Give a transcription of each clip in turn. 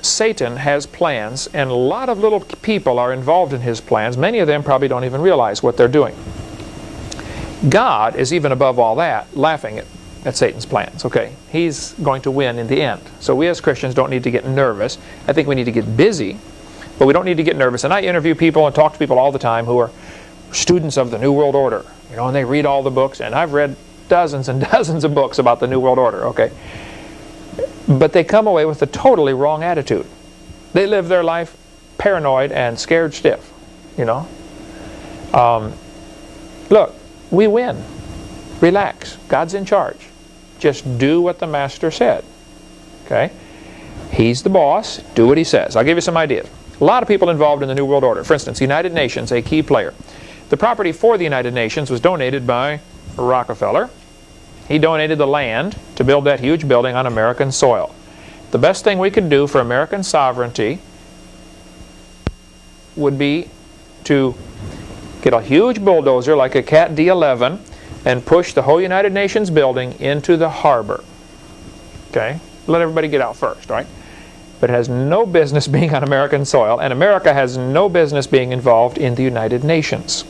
Satan has plans, and a lot of little people are involved in his plans. Many of them probably don't even realize what they're doing. God is even above all that, laughing at Satan's plans. Okay, he's going to win in the end. So we as Christians don't need to get nervous. I think we need to get busy, but we don't need to get nervous. And I interview people and talk to people all the time who are students of the New World Order, you know, and they read all the books, and I've read dozens and dozens of books about the New World Order, okay? But they come away with a totally wrong attitude. They live their life paranoid and scared stiff, you know. Look, we win. Relax. God's in charge. Just do what the Master said, okay? He's the boss. Do what he says. I'll give you some ideas. A lot of people involved in the New World Order. For instance, the United Nations, a key player. The property for the United Nations was donated by Rockefeller. He donated the land to build that huge building on American soil. The best thing we could do for American sovereignty would be to get a huge bulldozer like a Cat D11 and push the whole United Nations building into the harbor. Okay? Let everybody get out first, right? But it has no business being on American soil, and America has no business being involved in the United Nations.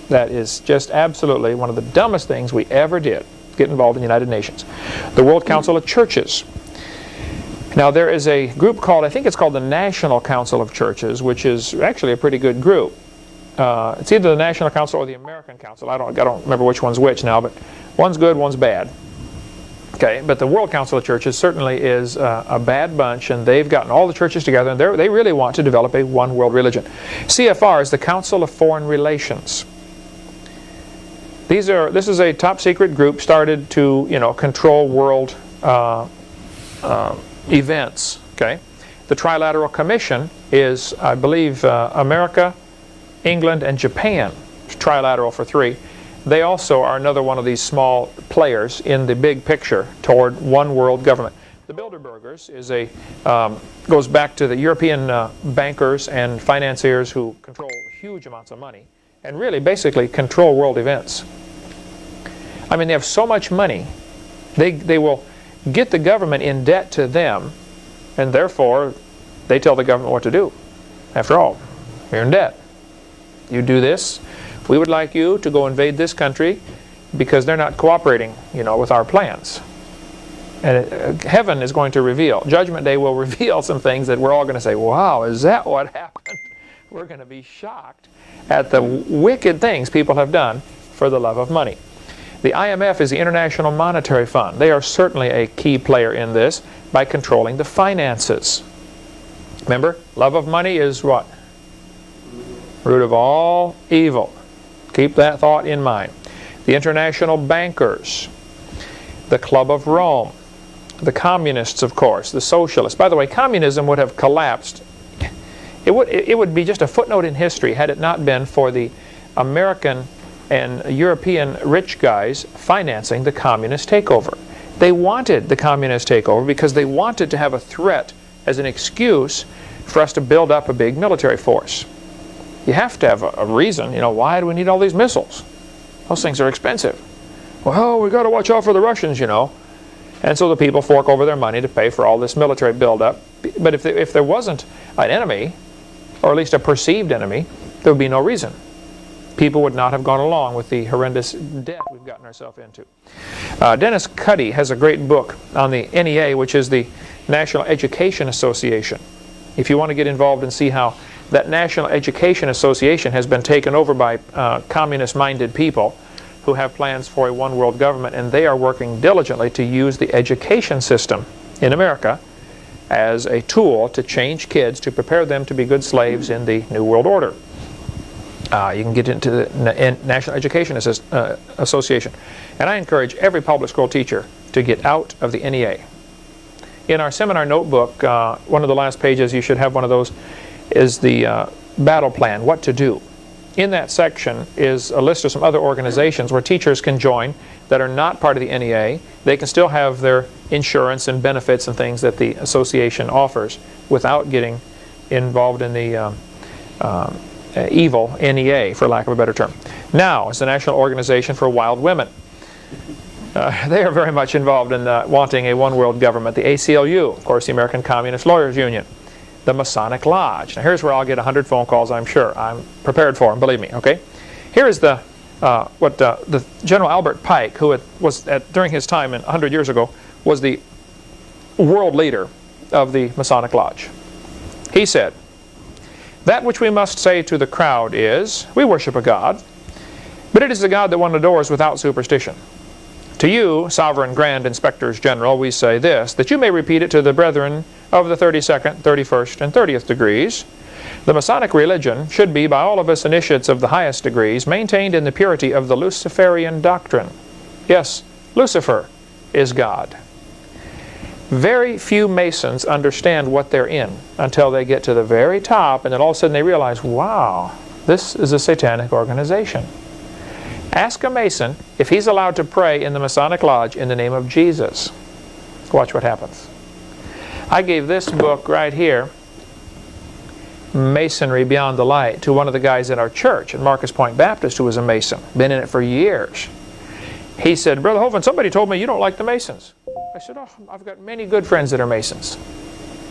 That is just absolutely one of the dumbest things we ever did, get involved in the United Nations. The World Council of Churches. Now there is a group called, I think it's called the National Council of Churches, which is actually a pretty good group. It's either the National Council or the American Council. I don't remember which one's which now, but one's good, one's bad. Okay, but the World Council of Churches certainly is a bad bunch, and they've gotten all the churches together, and they really want to develop a one world religion. CFR is the Council of Foreign Relations. This is a top secret group started to, you know, control world events. Okay, the Trilateral Commission is, I believe, America, England, and Japan. Trilateral for 3. They also are another one of these small players in the big picture toward one world government. The Bilderbergers is goes back to the European bankers and financiers who control huge amounts of money and really basically control world events. I mean, they have so much money, they will get the government in debt to them, and therefore they tell the government what to do. After all, you're in debt. You do this. We would like you to go invade this country because they're not cooperating, you know, with our plans. And heaven is going to reveal, Judgment Day will reveal some things that we're all going to say, wow, is that what happened? We're going to be shocked at the wicked things people have done for the love of money. The IMF is the International Monetary Fund. They are certainly a key player in this by controlling the finances. Remember, love of money is what? Root of all evil. Keep that thought in mind. The international bankers, the Club of Rome, the communists, of course, the socialists. By the way, communism would have collapsed. It would be just a footnote in history had it not been for the American and European rich guys financing the communist takeover. They wanted the communist takeover because they wanted to have a threat as an excuse for us to build up a big military force. You have to have a reason, you know, why do we need all these missiles? Those things are expensive. Well, we got to watch out for the Russians, you know. And so the people fork over their money to pay for all this military buildup. But if there wasn't an enemy, or at least a perceived enemy, there would be no reason. People would not have gone along with the horrendous debt we've gotten ourselves into. Dennis Cuddy has a great book on the NEA, which is the National Education Association. If you want to get involved and see how that National Education Association has been taken over by communist-minded people who have plans for a one-world government, and they are working diligently to use the education system in America as a tool to change kids, to prepare them to be good slaves in the New World Order. You can get into the National Education Association. And I encourage every public school teacher to get out of the NEA. In our seminar notebook, one of the last pages, you should have one of those, is the battle plan, what to do. In that section is a list of some other organizations where teachers can join that are not part of the NEA. They can still have their insurance and benefits and things that the association offers without getting involved in the evil NEA, for lack of a better term. NOW is the National Organization for Wild Women. They are very much involved in wanting a one-world government. The ACLU, of course, the American Communist Lawyers Union. The Masonic Lodge. Now here's where I'll get 100 phone calls, I'm sure. I'm prepared for them, believe me, okay? Here is the General Albert Pike, who was during his time 100 years ago, was the world leader of the Masonic Lodge. He said, "That which we must say to the crowd is, we worship a God, but it is a God that one adores without superstition. To you, sovereign grand inspectors general, we say this, that you may repeat it to the brethren of the 32nd, 31st, and 30th degrees. The Masonic religion should be, by all of us initiates of the highest degrees, maintained in the purity of the Luciferian doctrine." Yes, Lucifer is God. Very few Masons understand what they're in until they get to the very top, and then all of a sudden they realize, wow, this is a satanic organization. Ask a Mason if he's allowed to pray in the Masonic Lodge in the name of Jesus. Watch what happens. I gave this book right here, Masonry Beyond the Light, to one of the guys at our church at Marcus Point Baptist who was a Mason, been in it for years. He said, "Brother Hovind, somebody told me you don't like the Masons." I said, "Oh, I've got many good friends that are Masons.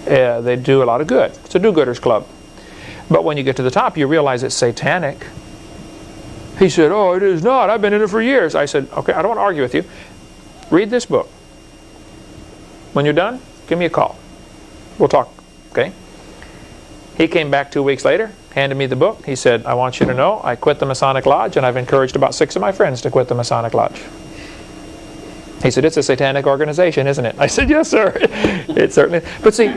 They do a lot of good. It's a do-gooders club. But when you get to the top, you realize it's satanic." He said, "Oh, it is not. I've been in it for years." I said, "Okay, I don't want to argue with you. Read this book. When you're done, give me a call. We'll talk." Okay? He came back 2 weeks later, handed me the book. He said, "I want you to know I quit the Masonic Lodge, and I've encouraged about 6 of my friends to quit the Masonic Lodge." He said, "It's a satanic organization, isn't it?" I said, "Yes, sir." It certainly. But see,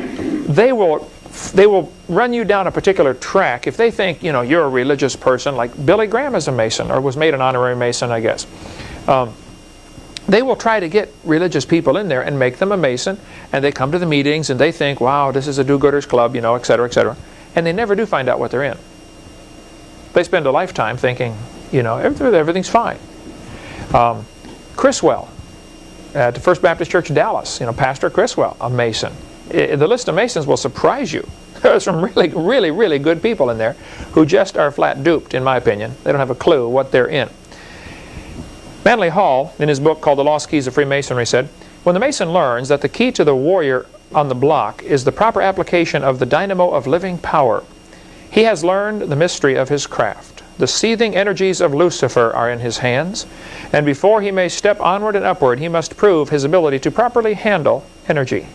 they will run you down a particular track if they think, you know, you're a religious person. Like Billy Graham is a Mason, or was made an honorary Mason, I guess. They will try to get religious people in there and make them a Mason, and they come to the meetings and they think, wow, this is a do-gooders club, you know, etc., etc. And they never do find out what they're in. They spend a lifetime thinking, you know, everything's fine. Criswell at the First Baptist Church of Dallas, you know, Pastor Criswell, a Mason. The list of Masons will surprise you. There's some really good people in there who just are flat duped, in my opinion. They don't have a clue what they're in. Manly Hall, in his book called The Lost Keys of Freemasonry, said, "When the Mason learns that the key to the warrior on the block is the proper application of the dynamo of living power, he has learned the mystery of his craft. The seething energies of Lucifer are in his hands, and before he may step onward and upward, he must prove his ability to properly handle energy."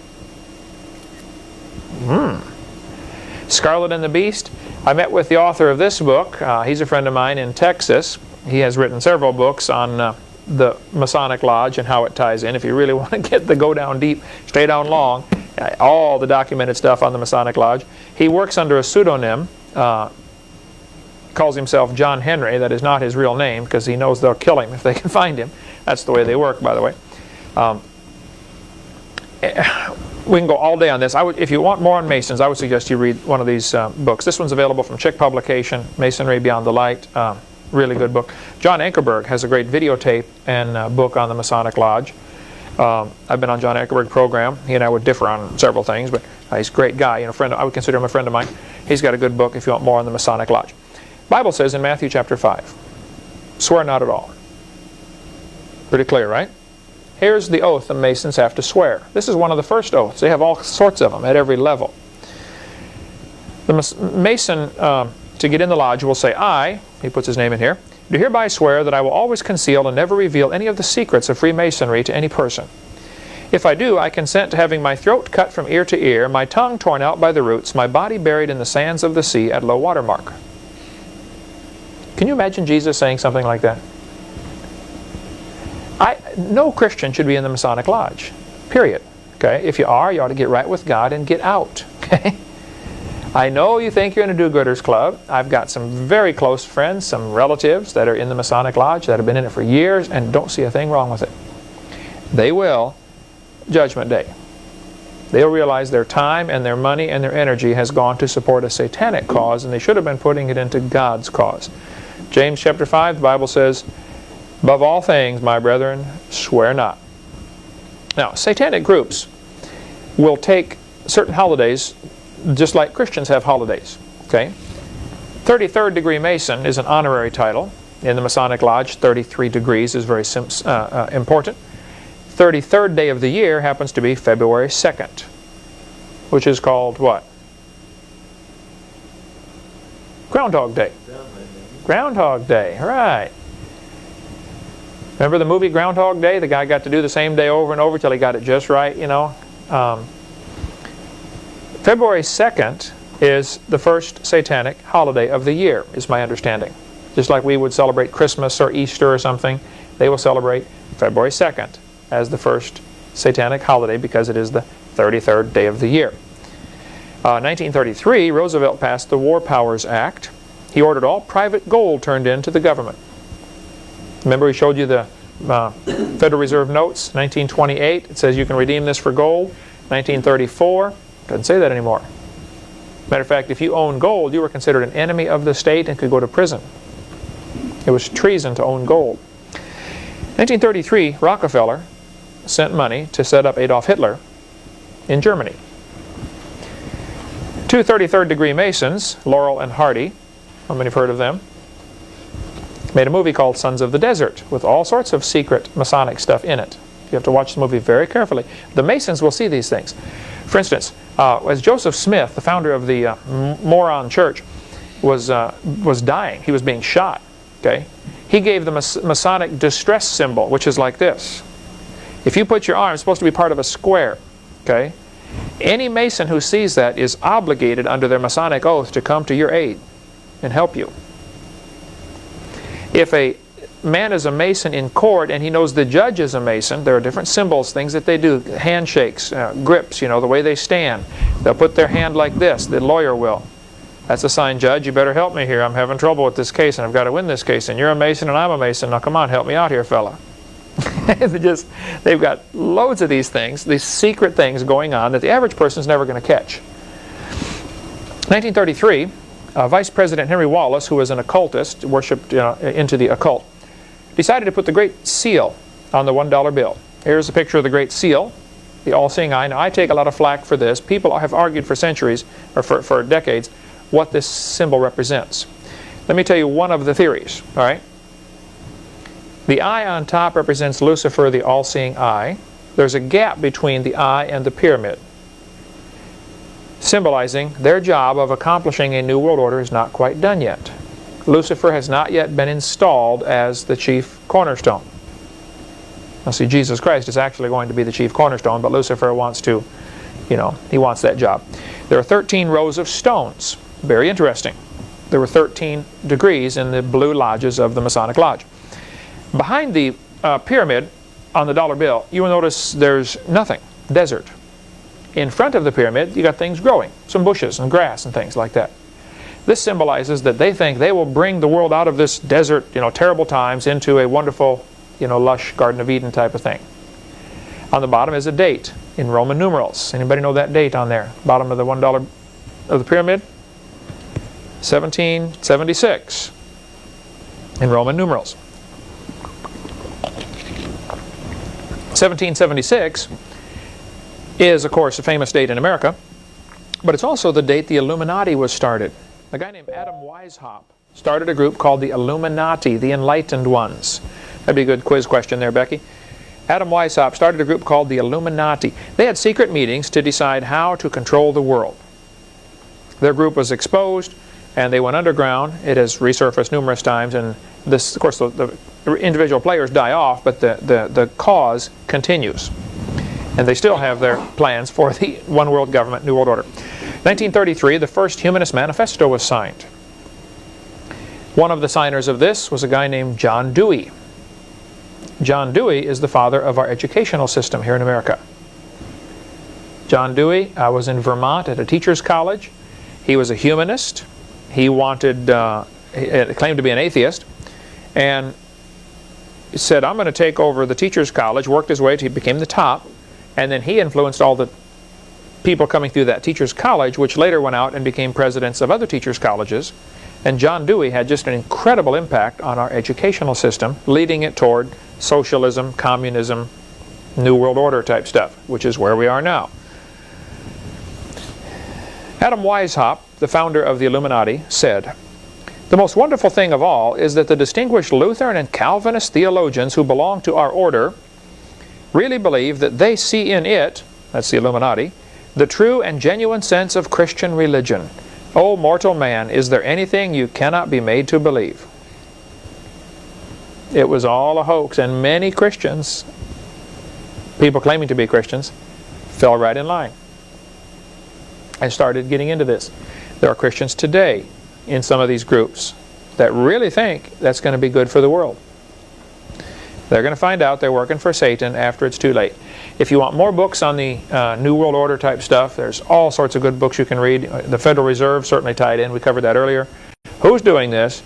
Scarlet and the Beast. I met with the author of this book. He's a friend of mine in Texas. He has written several books on the Masonic Lodge and how it ties in. If you really want to go down deep, stay down long, all the documented stuff on the Masonic Lodge. He works under a pseudonym, calls himself John Henry. That is not his real name, because he knows they'll kill him if they can find him. That's the way they work, by the way. We can go all day on this. If you want more on Masons, I would suggest you read one of these books. This one's available from Chick Publication, Masonry Beyond the Light. Really good book. John Ankerberg has a great videotape and book on the Masonic Lodge. I've been on John Ankerberg's program. He and I would differ on several things, but he's a great guy. You know, I would consider him a friend of mine. He's got a good book if you want more on the Masonic Lodge. Bible says in Matthew chapter 5, "Swear not at all." Pretty clear, right? Here's the oath the Masons have to swear. This is one of the first oaths. They have all sorts of them at every level. The Mason, to get in the lodge, will say, "I," he puts his name in here, "do hereby swear that I will always conceal and never reveal any of the secrets of Freemasonry to any person. If I do, I consent to having my throat cut from ear to ear, my tongue torn out by the roots, my body buried in the sands of the sea at low water mark." Can you imagine Jesus saying something like that? No Christian should be in the Masonic Lodge, period. Okay? If you are, you ought to get right with God and get out. Okay? I know you think you're in a do-gooders club. I've got some very close friends, some relatives that are in the Masonic Lodge that have been in it for years and don't see a thing wrong with it. They will, Judgment Day. They'll realize their time and their money and their energy has gone to support a satanic cause, and they should have been putting it into God's cause. James chapter 5, the Bible says, "Above all things, my brethren, swear not." Now, satanic groups will take certain holidays just like Christians have holidays. Okay? 33rd degree Mason is an honorary title. In the Masonic Lodge, 33 degrees is very important. 33rd day of the year happens to be February 2nd, which is called what? Groundhog Day. Groundhog Day, right. Remember the movie Groundhog Day? The guy got to do the same day over and over till he got it just right, you know. February 2nd is the first satanic holiday of the year, is my understanding. Just like we would celebrate Christmas or Easter or something, they will celebrate February 2nd as the first satanic holiday because it is the 33rd day of the year. 1933, Roosevelt passed the War Powers Act. He ordered all private gold turned in to the government. Remember we showed you the Federal Reserve notes, 1928. It says you can redeem this for gold. 1934, doesn't say that anymore. Matter of fact, if you owned gold, you were considered an enemy of the state and could go to prison. It was treason to own gold. 1933, Rockefeller sent money to set up Adolf Hitler in Germany. Two 33rd degree Masons, Laurel and Hardy, how many have heard of them? Made a movie called Sons of the Desert with all sorts of secret Masonic stuff in it. You have to watch the movie very carefully. The Masons will see these things. For instance, as Joseph Smith, the founder of the Moron Church, was dying, he was being shot. Okay, he gave the Masonic distress symbol, which is like this. If you put your arm, it's supposed to be part of a square. Okay, any Mason who sees that is obligated under their Masonic oath to come to your aid and help you. If a man is a Mason in court and he knows the judge is a Mason, there are different symbols, things that they do, handshakes, grips, you know, the way they stand. They'll put their hand like this, the lawyer will. That's a sign, Judge, you better help me here. I'm having trouble with this case and I've got to win this case. And you're a Mason and I'm a Mason. Now come on, help me out here, fella. They've got loads of these things, these secret things going on that the average person's never going to catch. 1933, Vice President Henry Wallace, who was an occultist, worshipped into the occult, decided to put the Great Seal on the $1 bill. Here's a picture of the Great Seal, the all-seeing eye. Now, I take a lot of flack for this. People have argued for centuries, or for decades, what this symbol represents. Let me tell you one of the theories, all right? The eye on top represents Lucifer, the all-seeing eye. There's a gap between the eye and the pyramid, symbolizing their job of accomplishing a new world order is not quite done yet. Lucifer has not yet been installed as the chief cornerstone. Now see, Jesus Christ is actually going to be the chief cornerstone, but Lucifer wants to, he wants that job. There are 13 rows of stones. Very interesting. There were 13 degrees in the blue lodges of the Masonic Lodge. Behind the pyramid on the dollar bill, you will notice there's nothing, desert. In front of the pyramid, you got things growing, some bushes and grass and things like that. This symbolizes that they think they will bring the world out of this desert, terrible times into a wonderful, lush Garden of Eden type of thing. On the bottom is a date in Roman numerals. Anybody know that date on there? Bottom of the $1 of the pyramid? 1776 in Roman numerals. 1776 is, of course, a famous date in America, but it's also the date the Illuminati was started. A guy named Adam Weishaupt started a group called the Illuminati, the Enlightened Ones. That'd be a good quiz question there, Becky. Adam Weishaupt started a group called the Illuminati. They had secret meetings to decide how to control the world. Their group was exposed, and they went underground. It has resurfaced numerous times, and this, of course, the individual players die off, but the cause continues. And they still have their plans for the one world government, new world order. 1933, the first Humanist Manifesto was signed. One of the signers of this was a guy named John Dewey. John Dewey is the father of our educational system here in America. John Dewey was in Vermont at a teacher's college. He was a humanist. He wanted, claimed to be an atheist, and said, I'm going to take over the teacher's college, worked his way till he became the top, and then he influenced all the people coming through that teacher's college, which later went out and became presidents of other teachers' colleges. And John Dewey had just an incredible impact on our educational system, leading it toward socialism, communism, New World Order type stuff, which is where we are now. Adam Weishaupt, the founder of the Illuminati, said, the most wonderful thing of all is that the distinguished Lutheran and Calvinist theologians who belong to our order really believe that they see in it, that's the Illuminati, the true and genuine sense of Christian religion. O mortal man, is there anything you cannot be made to believe? It was all a hoax, and many Christians, people claiming to be Christians, fell right in line and started getting into this. There are Christians today in some of these groups that really think that's going to be good for the world. They're going to find out they're working for Satan after it's too late. If you want more books on the New World Order type stuff, there's all sorts of good books you can read. The Federal Reserve certainly tied in. We covered that earlier. Who's doing this?